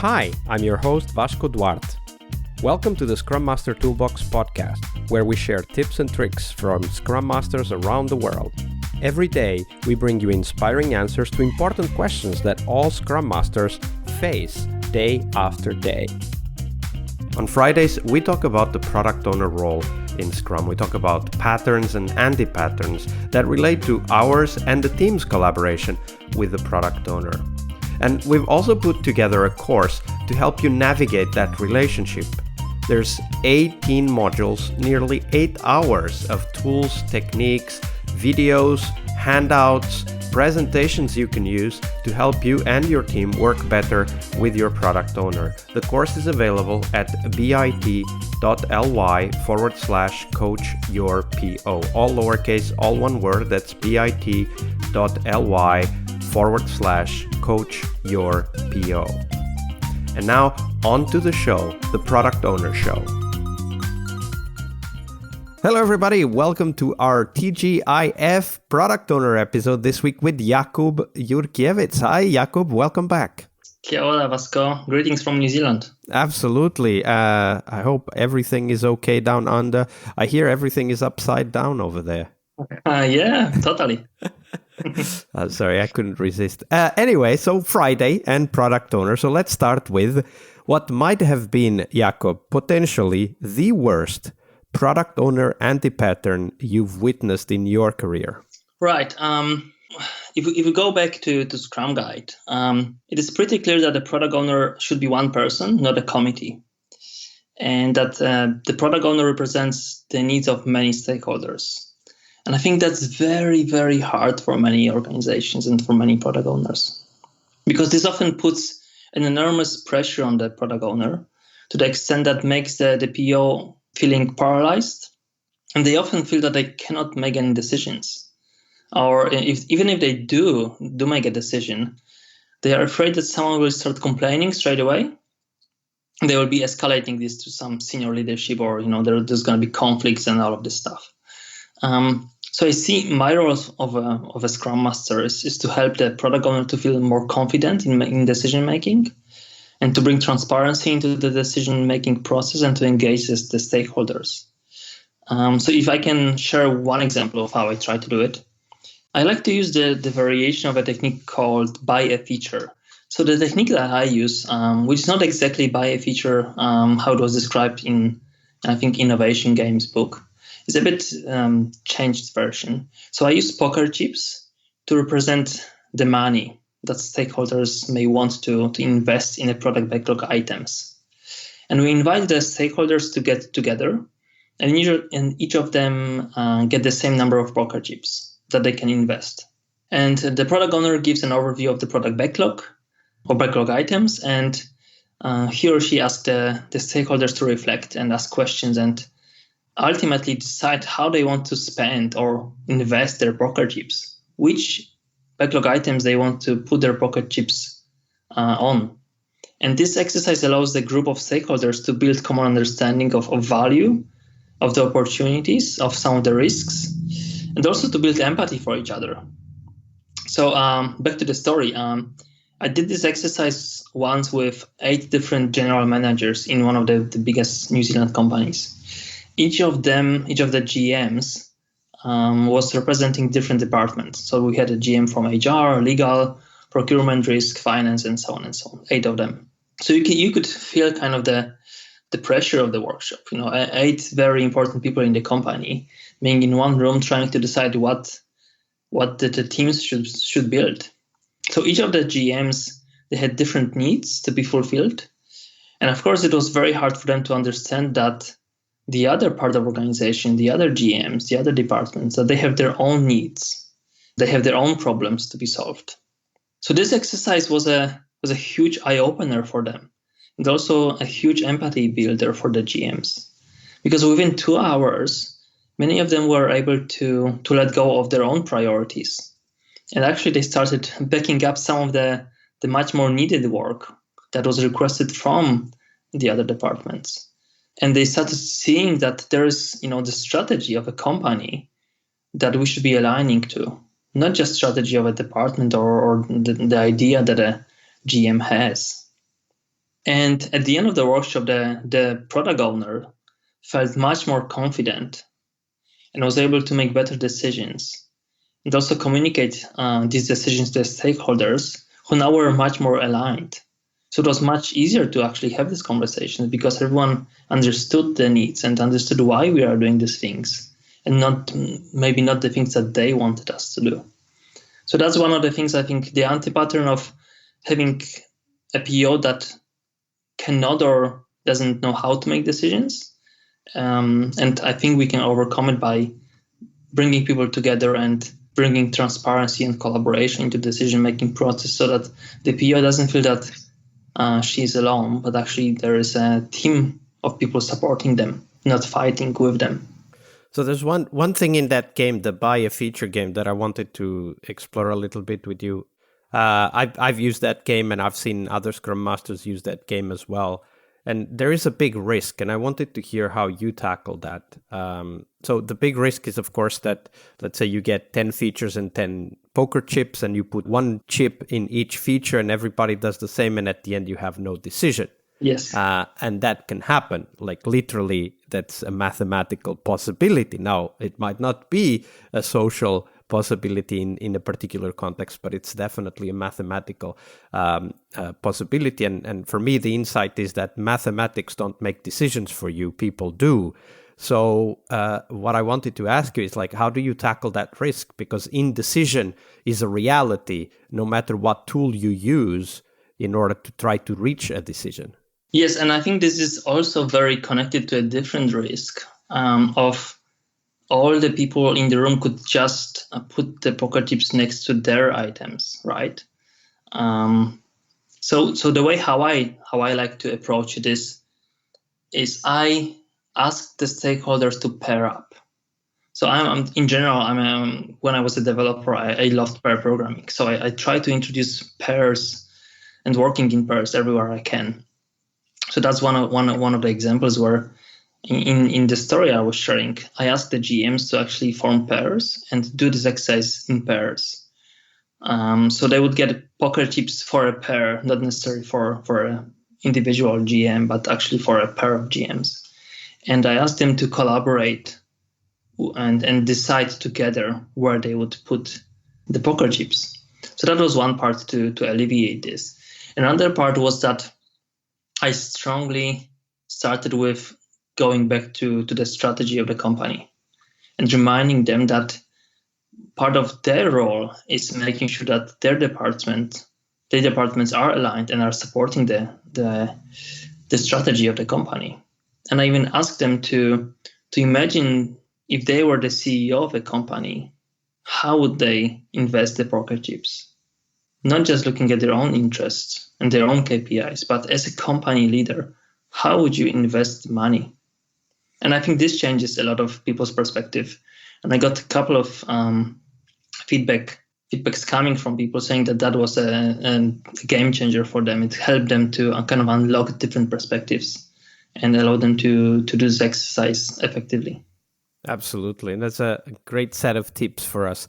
Hi, I'm your host Vasco Duarte. Welcome to the Scrum Master Toolbox podcast, where we share tips and tricks from Scrum Masters around the world. Every day, we bring you inspiring answers to important questions that all Scrum Masters face day after day. On Fridays, we talk about the product owner role in Scrum. We talk about patterns and anti-patterns that relate to ours and the team's collaboration with the product owner. And we've also put together a course to help you navigate that relationship. There's 18 modules, nearly 8 hours of tools, techniques, videos, handouts, presentations you can use to help you and your team work better with your product owner. The course is available at bit.ly/coachyourPO. All lowercase, all one word, that's bit.ly/coachyourPO. And now, on to the show, the Product Owner Show. Hello everybody, welcome to our TGIF Product Owner episode this week with Jakub Jurkiewicz. Hi Jakub, welcome back. Kia ora, Vasco. Greetings from New Zealand. Absolutely. I hope everything is okay down under. I hear everything is upside down over there. Yeah, totally. Sorry, I couldn't resist. Anyway, so Friday and Product Owner. So let's start with what might have been, Jakub, potentially the worst product owner anti-pattern you've witnessed in your career. Right. If we go back to Scrum Guide, it is pretty clear that the product owner should be one person, not a committee. And that the product owner represents the needs of many stakeholders. And I think that's very, very hard for many organizations and for many product owners. Because this often puts an enormous pressure on the product owner to the extent that makes the PO feeling paralyzed, and they often feel that they cannot make any decisions. Or even if they do make a decision, they are afraid that someone will start complaining straight away. They will be escalating this to some senior leadership, or there's going to be conflicts and all of this stuff. So I see my role of a Scrum Master is to help the product owner to feel more confident in decision making, and to bring transparency into the decision-making process and to engage the stakeholders. So if I can share one example of how I try to do it, I like to use the variation of a technique called buy a feature. So the technique that I use, which is not exactly buy a feature, how it was described in, I think, Innovation Games book, is a bit changed version. So I use poker chips to represent the money that stakeholders may want to invest in a product backlog items. And we invite the stakeholders to get together, and each of them get the same number of poker chips that they can invest. And the product owner gives an overview of the product backlog or backlog items, and he or she asks the stakeholders to reflect and ask questions and ultimately decide how they want to spend or invest their poker chips, which backlog items they want to put their pocket chips on. And this exercise allows the group of stakeholders to build common understanding of value, of the opportunities, of some of the risks, and also to build empathy for each other. So back to the story. I did this exercise once with 8 different general managers in one of the biggest New Zealand companies. Each of the GMs was representing different departments. So we had a GM from HR, legal, procurement, risk, finance, and so on and so on, 8 of them. So you could feel kind of the pressure of the workshop. 8 very important people in the company being in one room trying to decide what the teams should build. So each of the GMs, they had different needs to be fulfilled. And of course, it was very hard for them to understand that the other part of the organization, the other GMs, the other departments, that they have their own needs. They have their own problems to be solved. So this exercise was a huge eye-opener for them, and also a huge empathy builder for the GMs. Because within 2 hours, many of them were able to let go of their own priorities. And actually they started backing up some of the much more needed work that was requested from the other departments. And they started seeing that there is, the strategy of a company that we should be aligning to, not just strategy of a department or the idea that a GM has. And at the end of the workshop, the product owner felt much more confident and was able to make better decisions and also communicate these decisions to the stakeholders who now were much more aligned. So it was much easier to actually have these conversations because everyone understood the needs and understood why we are doing these things and maybe not the things that they wanted us to do. So that's one of the things I think the anti-pattern of having a PO that cannot or doesn't know how to make decisions. And I think we can overcome it by bringing people together and bringing transparency and collaboration into the decision-making process so that the PO doesn't feel that she's alone, but actually there is a team of people supporting them, not fighting with them. So there's one thing in that game, the buy a feature game, that I wanted to explore a little bit with you. I've used that game and I've seen other Scrum Masters use that game as well. And there is a big risk, and I wanted to hear how you tackle that. So the big risk is, of course, that let's say you get 10 features and 10 poker chips, and you put one chip in each feature, and everybody does the same, and at the end you have no decision. Yes. And that can happen. Like literally, that's a mathematical possibility. Now, it might not be a social possibility in a particular context, but it's definitely a mathematical possibility. And for me, the insight is that mathematics don't make decisions for you, people do. So what I wanted to ask you is, like, how do you tackle that risk? Because indecision is a reality, no matter what tool you use in order to try to reach a decision. Yes, and I think this is also very connected to a different risk of all the people in the room could just put the poker chips next to their items, right? So the way how I like to approach this is I ask the stakeholders to pair up. So when I was a developer, I loved pair programming. So I try to introduce pairs and working in pairs everywhere I can. So that's one of the examples where in the story I was sharing, I asked the GMs to actually form pairs and do this exercise in pairs. So they would get poker chips for a pair, not necessarily for an individual GM, but actually for a pair of GMs. And I asked them to collaborate and decide together where they would put the poker chips. So that was one part to alleviate this. Another part was that I strongly started with going back to the strategy of the company and reminding them that part of their role is making sure that their departments are aligned and are supporting the strategy of the company. And I even asked them to imagine if they were the CEO of a company, how would they invest the poker chips? Not just looking at their own interests and their own KPIs, but as a company leader, how would you invest money? And I think this changes a lot of people's perspective. And I got a couple of feedbacks coming from people saying that was a game changer for them. It helped them to kind of unlock different perspectives and allow them to do this exercise effectively. Absolutely. And that's a great set of tips for us.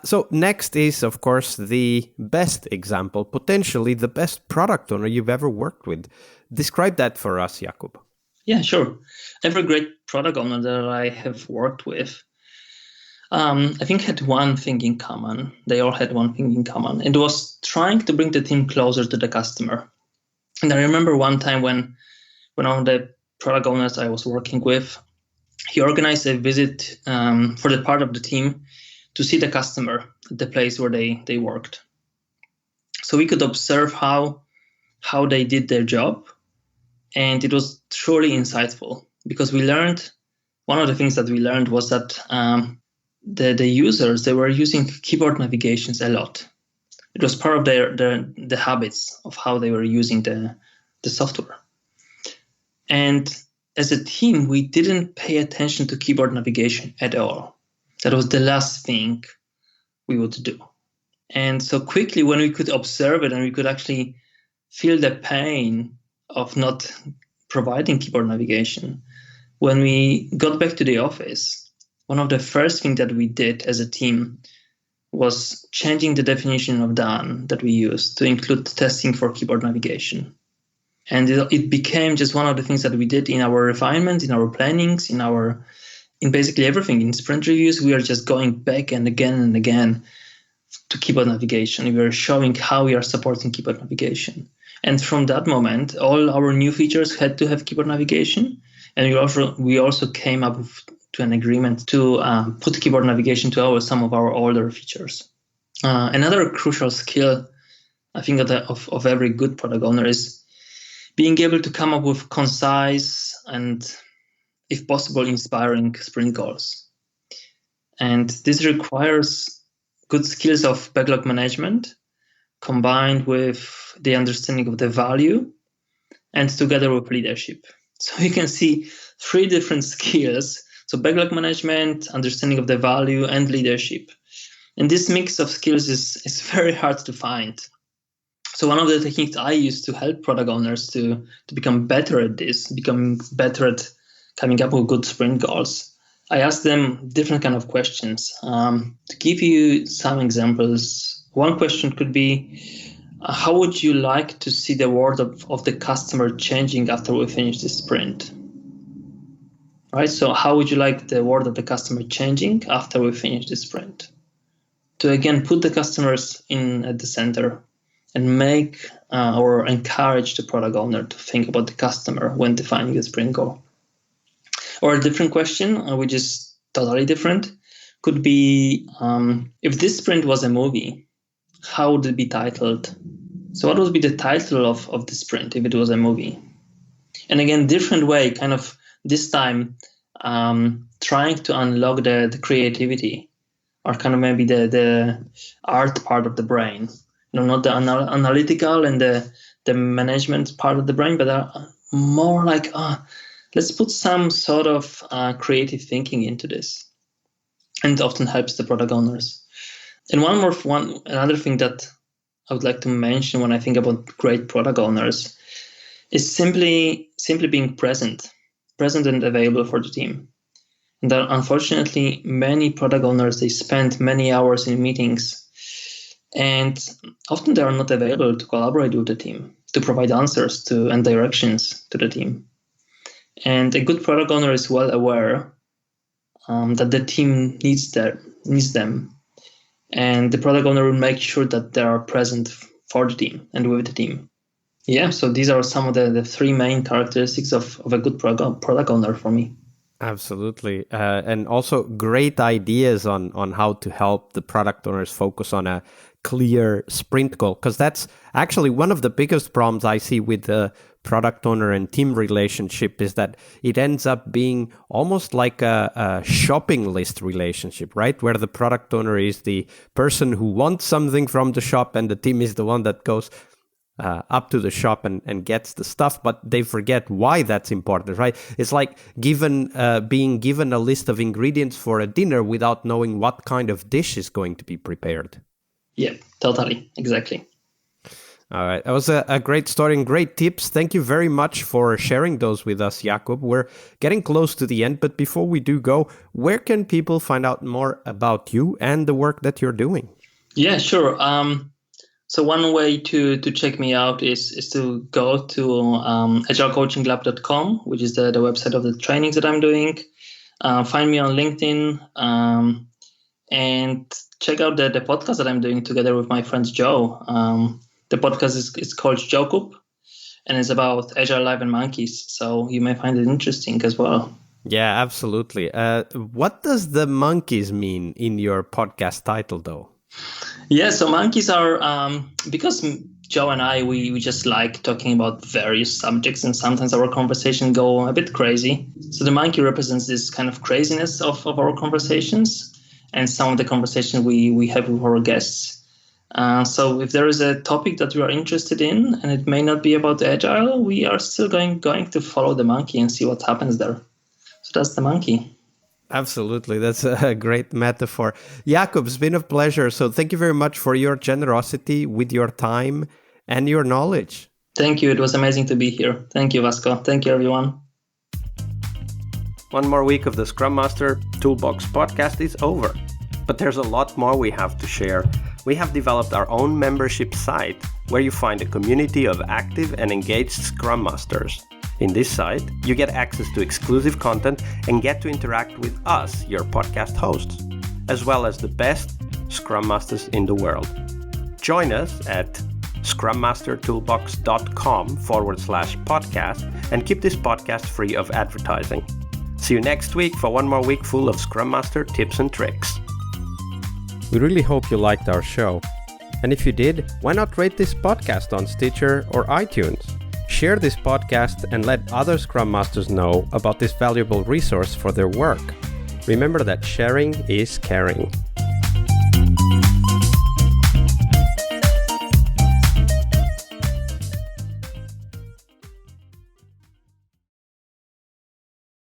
So next is, of course, the best example, potentially the best product owner you've ever worked with. Describe that for us, Jakub. Yeah, sure. Every great product owner that I have worked with, I think had one thing in common. They all had one thing in common. It was trying to bring the team closer to the customer. And I remember one time when one of the product owners I was working with, he organized a visit for the part of the team to see the customer at the place where they worked. So we could observe how they did their job. And it was truly insightful because one of the things that we learned was that the users, they were using keyboard navigations a lot. It was part of the habits of how they were using the software. And as a team, we didn't pay attention to keyboard navigation at all. That was the last thing we would do. And so quickly, when we could observe it and we could actually feel the pain of not providing keyboard navigation, when we got back to the office, one of the first things that we did as a team was changing the definition of done that we used to include testing for keyboard navigation. And it became just one of the things that we did in our refinement, in our plannings, in basically everything. In sprint reviews, we are just going back and again to keyboard navigation. We are showing how we are supporting keyboard navigation. And from that moment, all our new features had to have keyboard navigation. And we also came up to an agreement to put keyboard navigation to some of our older features. Another crucial skill, I think, of every good product owner is being able to come up with concise and, if possible, inspiring sprint goals. And this requires good skills of backlog management combined with the understanding of the value and together with leadership. So you can see 3 different skills. So backlog management, understanding of the value, and leadership. And this mix of skills is very hard to find. So one of the techniques I use to help product owners to become better at this, become better at coming up with good sprint goals, I ask them different kind of questions. To give you some examples, one question could be, how would you like to see the world of the customer changing after we finish this sprint? Right? So how would you like the world of the customer changing after we finish this sprint? To again put the customers at the center and make or encourage the product owner to think about the customer when defining the sprint goal. Or a different question, which is totally different, could be, if this sprint was a movie, how would it be titled? So what would be the title of the sprint if it was a movie? And again, different way, kind of this time trying to unlock the creativity, or kind of maybe the art part of the brain. Not the analytical and the management part of the brain, but more like, let's put some sort of creative thinking into this. And it often helps the product owners. And another thing that I would like to mention when I think about great product owners is simply being present and available for the team. And that unfortunately, many product owners, they spend many hours in meetings, and often they are not available to collaborate with the team, to provide answers and directions to the team. And a good product owner is well aware that the team needs them. And the product owner will make sure that they are present for the team and with the team. Yeah, so these are some of the 3 main characteristics of a good product owner for me. Absolutely. And also great ideas on how to help the product owners focus on a clear sprint goal, because that's actually one of the biggest problems I see with the product owner and team relationship is that it ends up being almost like a shopping list relationship, right? Where the product owner is the person who wants something from the shop and the team is the one that goes up to the shop and gets the stuff, but they forget why that's important, right? It's like being given a list of ingredients for a dinner without knowing what kind of dish is going to be prepared. Yeah, totally. Exactly. All right. That was a great story and great tips. Thank you very much for sharing those with us, Jakub. We're getting close to the end, but before we do go, where can people find out more about you and the work that you're doing? Yeah, sure. So one way to check me out is to go to agilecoachinglab.com, which is the website of the trainings that I'm doing. Find me on LinkedIn and check out the podcast that I'm doing together with my friend Joe. The podcast is called Jakub, and it's about Agile, Live, and Monkeys. So you may find it interesting as well. Yeah, absolutely. What does the monkeys mean in your podcast title, though? Yeah, so monkeys are, because Joe and I, we just like talking about various subjects, and sometimes our conversations go a bit crazy. So the monkey represents this kind of craziness of our conversations and some of the conversations we have with our guests. So if there is a topic that we are interested in, and it may not be about Agile, we are still going to follow the monkey and see what happens there. So that's the monkey. Absolutely. That's a great metaphor. Jakub, it's been a pleasure. So thank you very much for your generosity with your time and your knowledge. Thank you. It was amazing to be here. Thank you, Vasco. Thank you, everyone. One more week of the Scrum Master Toolbox podcast is over, but there's a lot more we have to share. We have developed our own membership site where you find a community of active and engaged Scrum Masters. In this site, you get access to exclusive content and get to interact with us, your podcast hosts, as well as the best Scrum Masters in the world. Join us at scrummastertoolbox.com/podcast and keep this podcast free of advertising. See you next week for one more week full of Scrum Master tips and tricks. We really hope you liked our show. And if you did, why not rate this podcast on Stitcher or iTunes? Share this podcast and let other Scrum Masters know about this valuable resource for their work. Remember that sharing is caring.